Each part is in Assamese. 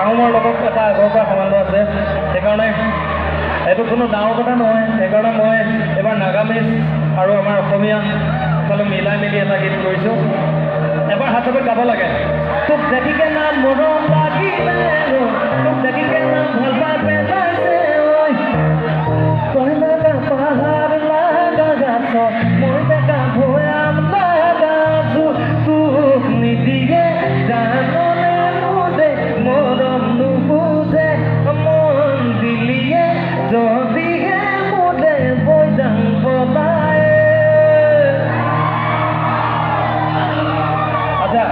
আহোমৰ লগত এটা আগৰ পৰা সম্বন্ধ আছে সেইকাৰণে এইটো কোনো ডাঙৰ কথা নহয় সেইকাৰণে মই এবাৰ নাগামিজ আৰু আমাৰ অসমীয়া সকলো মিলাই মিলি এটা গীত কৰিছোঁ এবাৰ হাতত গাব লাগে তোক দেখিকে না মৰম লাগিলে তোক দেখিকে না ভাল পাই পেলাইছে তই লগা পাহাৰ লগা গাছ মই বেকা ভৈয়াম লগাছো তোক নিদিয়ে জাননে নুদে মৰম নুবুজে মন দিলিয়ে যদিহে মুদে বৈজাং বলায় আচ্ছা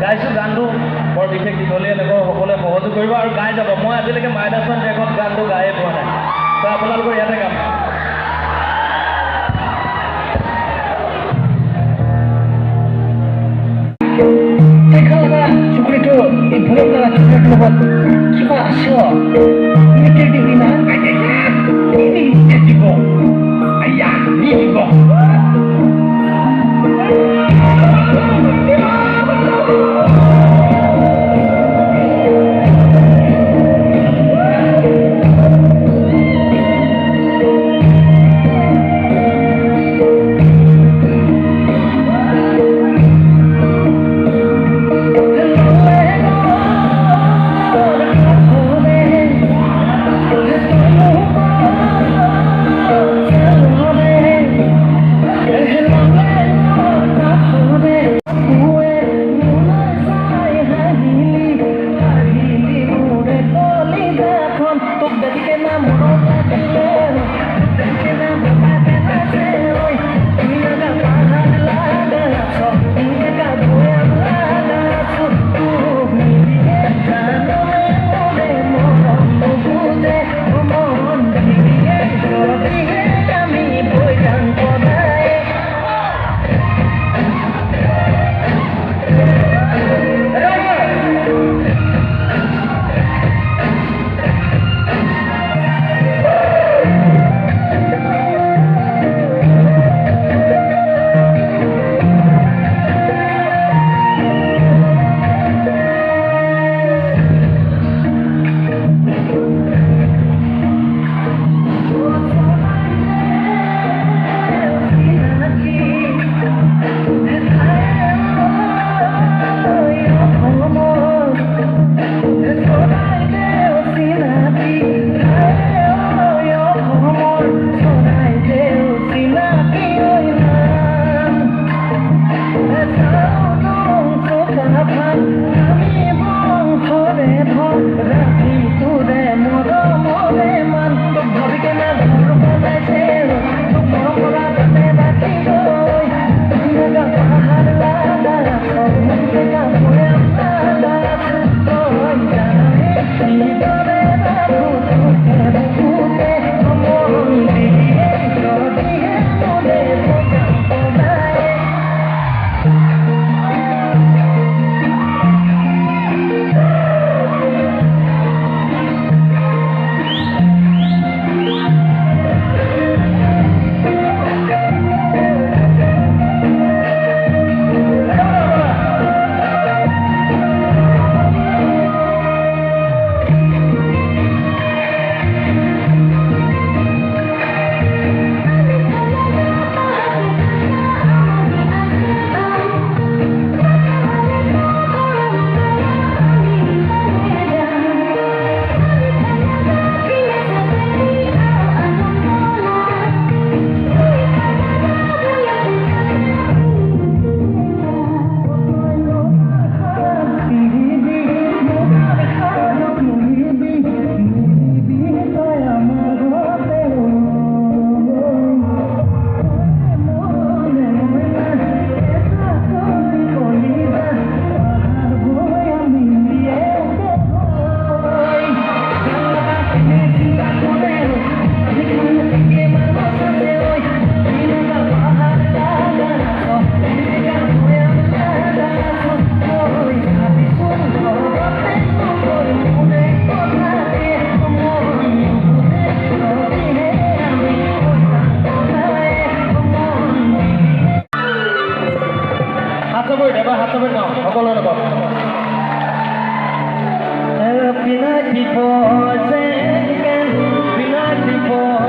গাইছোঁ গানটো বৰ বিশেষ দীঘলীয়া নকৰোঁ সকলোৱে সহযোগ কৰিব আৰু গাই যাব মই আজিলৈকে মাইদাছন ট্ৰেকত গানটো গায়ে পোৱা নাই তো আপোনালোকৰ ইয়াতে গাম চুকুৰিটো এই ভুলৰ দ্বাৰা চুকুৰিটোৰ লগত কিবা আছে মিটিৰ দিবি না দিব আয়া দিব চাপৰি এবাৰ হাত চাপৰি গাওঁ সকলোৰে লগত Happy night before, second, happy night before.